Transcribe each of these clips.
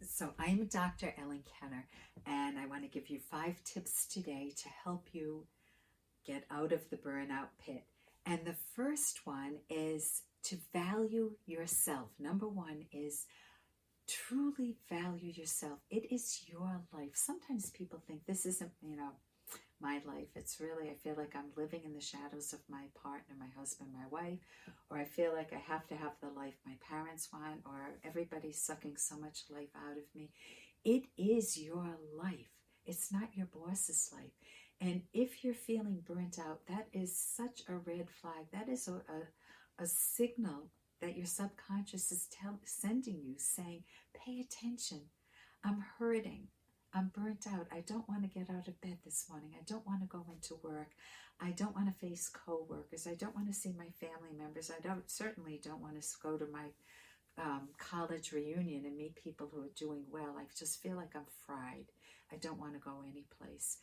So I'm Dr. Ellen Kenner, and I want to give you 5 tips today to help you get out of the burnout pit. And the first one is to value yourself. Number one is truly value yourself. It is your life. Sometimes people think this isn't, my life. It's really, I feel like I'm living in the shadows of my partner, my husband, my wife, or I feel like I have to have the life my parents want, or everybody's sucking so much life out of me. It is your life. It's not your boss's life. And if you're feeling burnt out, that is such a red flag. That is a signal that your subconscious is sending you, saying, pay attention. I'm hurting. I'm burnt out. I don't want to get out of bed this morning. I don't want to go into work. I don't want to face coworkers. I don't want to see my family members. Certainly don't want to go to my college reunion and meet people who are doing well. I just feel like I'm fried. I don't want to go anyplace.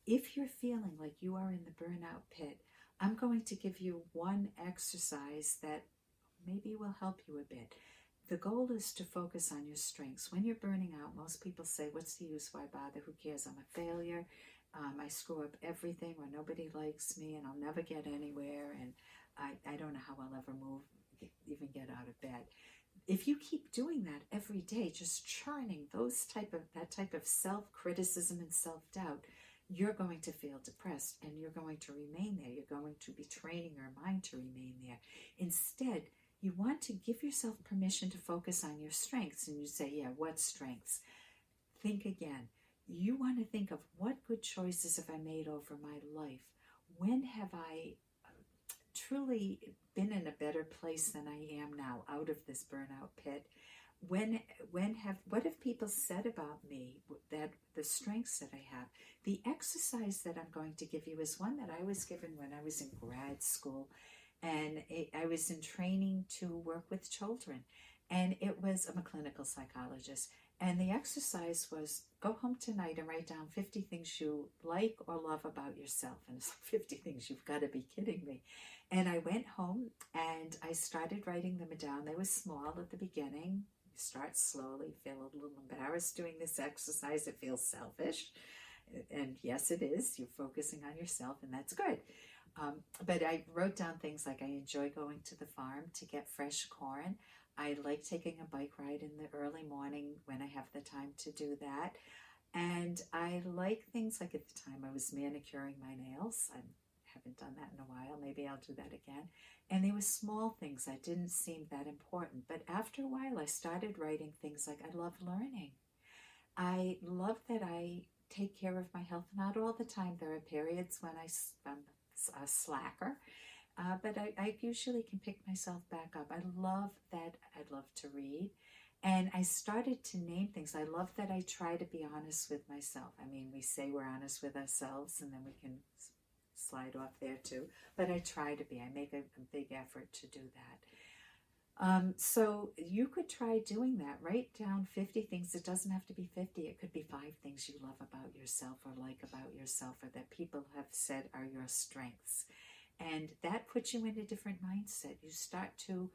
If you're feeling like you are in the burnout pit, I'm going to give you one exercise that maybe will help you a bit. The goal is to focus on your strengths. When you're burning out, most people say, what's the use? Why bother? Who cares? I'm a failure. I screw up everything, or nobody likes me, and I'll never get anywhere, and I don't know how I'll ever even get out of bed. If you keep doing that every day, just churning that type of self-criticism and self-doubt, you're going to feel depressed, and you're going to remain there. You're going to be training your mind to remain there. Instead, you want to give yourself permission to focus on your strengths. And you say, yeah, what strengths? Think again. You want to think of, what good choices have I made over my life? When have I truly been in a better place than I am now, out of this burnout pit? What have people said about me, that the strengths that I have? The exercise that I'm going to give you is one that I was given when I was in grad school. And I was in training to work with children. And I'm a clinical psychologist. And the exercise was, go home tonight and write down 50 things you like or love about yourself. And it's 50 things, you've got to be kidding me. And I went home and I started writing them down. They were small at the beginning. You start slowly, feel a little embarrassed doing this exercise. It feels selfish. And yes, it is. You're focusing on yourself, and that's good. But I wrote down things like, I enjoy going to the farm to get fresh corn. I like taking a bike ride in the early morning when I have the time to do that. And I like things like, at the time I was manicuring my nails. I haven't done that in a while. Maybe I'll do that again. And they were small things that didn't seem that important. But after a while, I started writing things like, I love learning. I love that I take care of my health. Not all the time. There are periods when I'm a slacker, but I usually can pick myself back up. I love that. I love to read. And I started to name things. I love that I try to be honest with myself. I mean, we say we're honest with ourselves, and then we can slide off there too. But I try to be. I make a big effort to do that. So you could try doing that. Write down 50 things. It doesn't have to be 50. It could be 5 things you love about yourself, or like about yourself, or that people have said are your strengths. And that puts you in a different mindset. You start to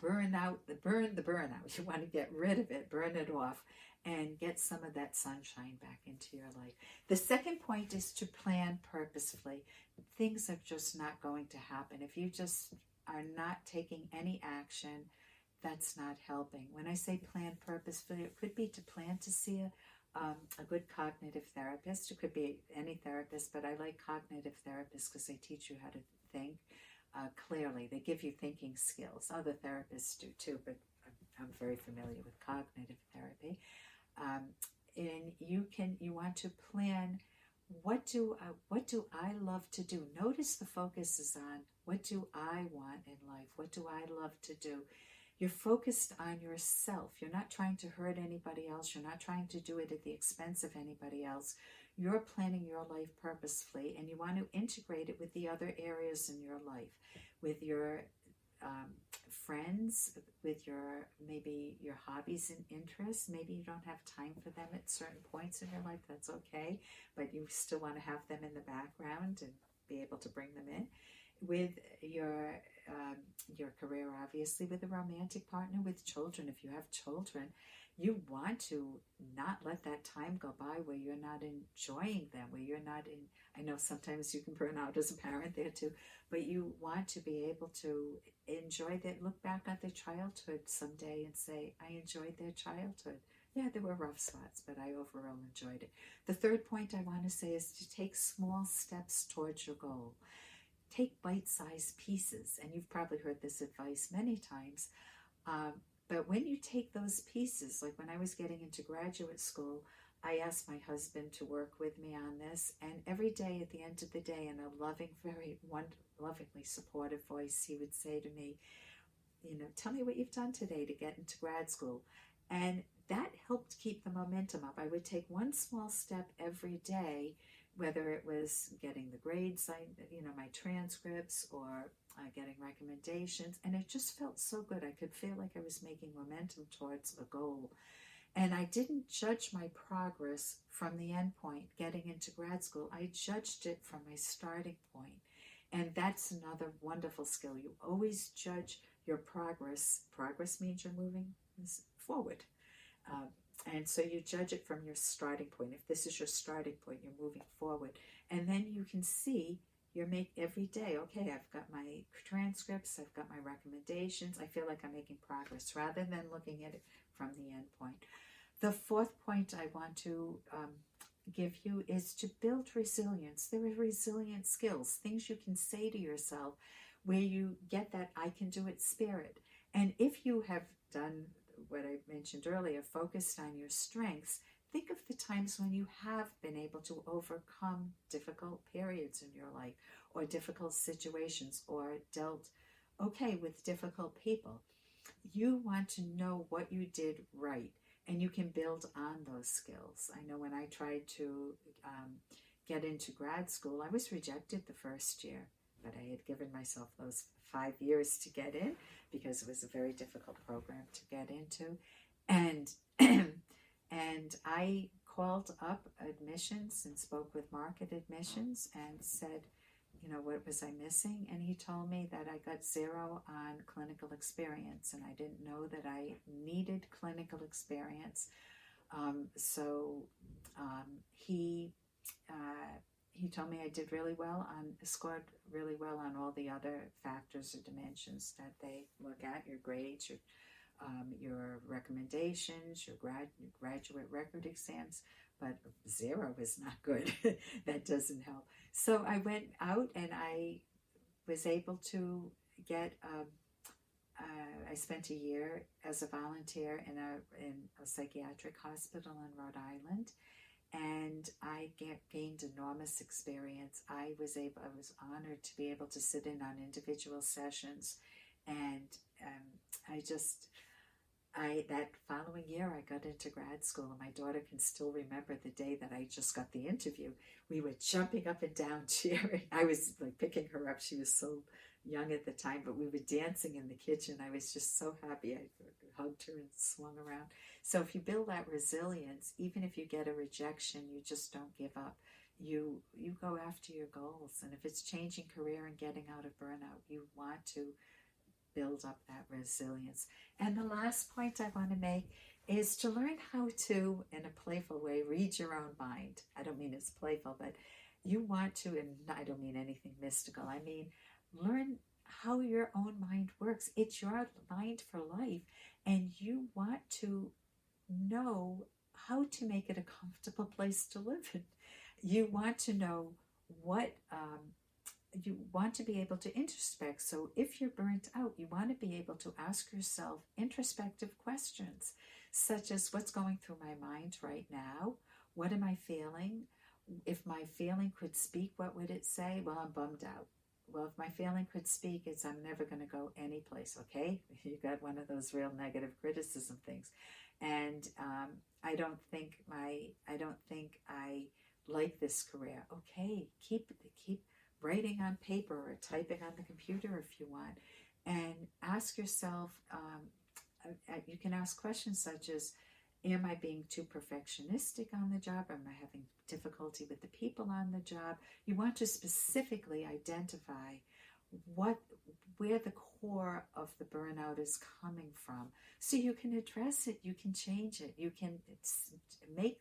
burn the burnout. You want to get rid of it, burn it off, and get some of that sunshine back into your life. The second point is to plan purposefully. Things are just not going to happen. If you just are not taking any action, that's not helping. When I say plan purposefully, it could be to plan to see a good cognitive therapist. It could be any therapist, but I like cognitive therapists because they teach you how to think clearly. They give you thinking skills. Other therapists do too, but I'm very familiar with cognitive therapy. And you want to plan, what do I love to do? Notice the focus is on, what do I want in life? What do I love to do? You're focused on yourself. You're not trying to hurt anybody else. You're not trying to do it at the expense of anybody else. You're planning your life purposefully, and you want to integrate it with the other areas in your life, with your friends, with maybe your hobbies and interests. Maybe you don't have time for them at certain points in your life. That's okay, but you still want to have them in the background and be able to bring them in. With your your career, obviously, with a romantic partner, with children. If you have children, you want to not let that time go by where you're not enjoying them, where you're not in. I know sometimes you can burn out as a parent there too, but you want to be able to enjoy that, look back at their childhood someday and say, I enjoyed their childhood. Yeah, there were rough spots, but I overall enjoyed it. The third point I want to say is to take small steps towards your goal. Take bite-sized pieces, and you've probably heard this advice many times, but when you take those pieces, like when I was getting into graduate school, I asked my husband to work with me on this, and every day at the end of the day, in a loving, lovingly supportive voice, he would say to me, tell me what you've done today to get into grad school. And that helped keep the momentum up. I would take one small step every day, whether it was getting the grades, my transcripts, or getting recommendations, and it just felt so good. I could feel like I was making momentum towards a goal. And I didn't judge my progress from the end point, getting into grad school. I judged it from my starting point. And that's another wonderful skill. You always judge your progress. Progress means you're moving forward. And so you judge it from your starting point. If this is your starting point, you're moving forward. And then you can see every day, okay, I've got my transcripts, I've got my recommendations, I feel like I'm making progress, rather than looking at it from the end point. The fourth point I want to give you is to build resilience. There are resilient skills, things you can say to yourself where you get that I can do it spirit. And if you have done what I mentioned earlier, focused on your strengths, think of the times when you have been able to overcome difficult periods in your life, or difficult situations, or dealt with difficult people. You want to know what you did right, and you can build on those skills. I know when I tried to get into grad school, I was rejected the first year, but I had given myself those 5 years to get in, because it was a very difficult program to get into. And and I called up admissions and spoke with Mark at admissions and said, what was I missing? And he told me that I got 0 on clinical experience, and I didn't know that I needed clinical experience. So he told me I did really well scored really well on all the other factors or dimensions that they look at: your grades, your recommendations, your graduate record exams. But 0 is not good. That doesn't help. So I went out and I was able to get. I spent a year as a volunteer in a psychiatric hospital in Rhode Island. And I gained enormous experience. I was honored to be able to sit in on individual sessions, and that following year I got into grad school, and my daughter can still remember the day that I just got the interview. We were jumping up and down, cheering. I was like picking her up. She was so young at the time, but we were dancing in the kitchen. I was just so happy. I hugged her and swung around. So if you build that resilience, even if you get a rejection, you just don't give up. You go after your goals. And if it's changing career and getting out of burnout, you want to build up that resilience. And the last point I want to make is to learn how to, in a playful way, read your own mind. I don't mean it's playful, but you want to, and I don't mean anything mystical. I mean, learn how your own mind works. It's your mind for life, and you want to know how to make it a comfortable place to live in. You want to know what you want to be able to introspect. So if you're burnt out, you want to be able to ask yourself introspective questions, such as, what's going through my mind right now? What am I feeling? If my feeling could speak, what would it say? Well, I'm bummed out. Well, if my feeling could speak, it's I'm never going to go anyplace. Okay, you got one of those real negative criticism things, and I don't think I like this career. Okay, keep writing on paper or typing on the computer if you want, and ask yourself. You can ask questions such as, am I being too perfectionistic on the job? Am I having difficulty with the people on the job? You want to specifically identify what where the core of the burnout is coming from, so you can address it, you can change it, you can make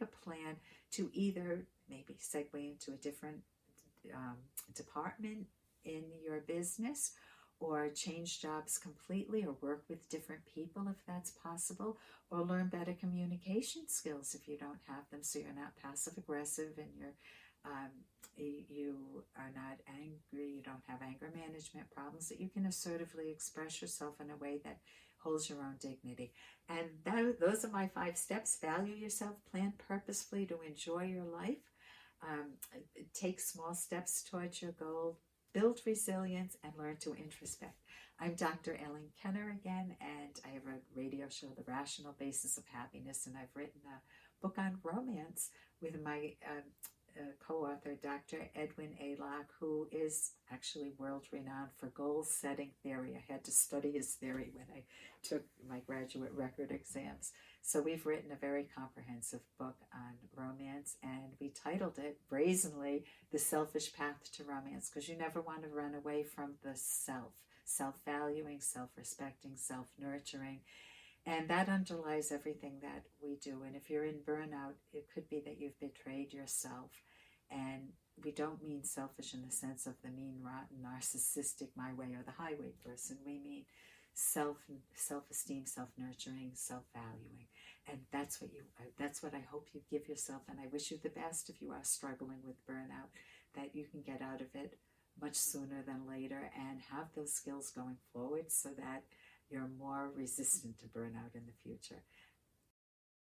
a plan to either maybe segue into a different department in your business, or change jobs completely, or work with different people if that's possible, or learn better communication skills if you don't have them, so you're not passive aggressive and um, you are not angry, you don't have anger management problems, that you can assertively express yourself in a way that holds your own dignity. And those are my 5 steps. Value yourself, plan purposefully to enjoy your life, um, take small steps towards your goal, build resilience, and learn to introspect. I'm Dr. Ellen Kenner again, and I have a radio show, The Rational Basis of Happiness, and I've written a book on romance with my co-author, Dr. Edwin A. Locke, who is actually world-renowned for goal-setting theory. I had to study his theory when I took my graduate record exams. So we've written a very comprehensive book on romance, and we titled it brazenly The Selfish Path to Romance, because you never want to run away from the self-valuing, self-respecting, self-nurturing. And that underlies everything that we do. And if you're in burnout, it could be that you've betrayed yourself. And we don't mean selfish in the sense of the mean, rotten, narcissistic, my way or the highway person. We mean self-esteem, self-nurturing, self-valuing. And that's what I hope you give yourself. And I wish you the best if you are struggling with burnout, that you can get out of it much sooner than later and have those skills going forward, so that you're more resistant to burnout in the future.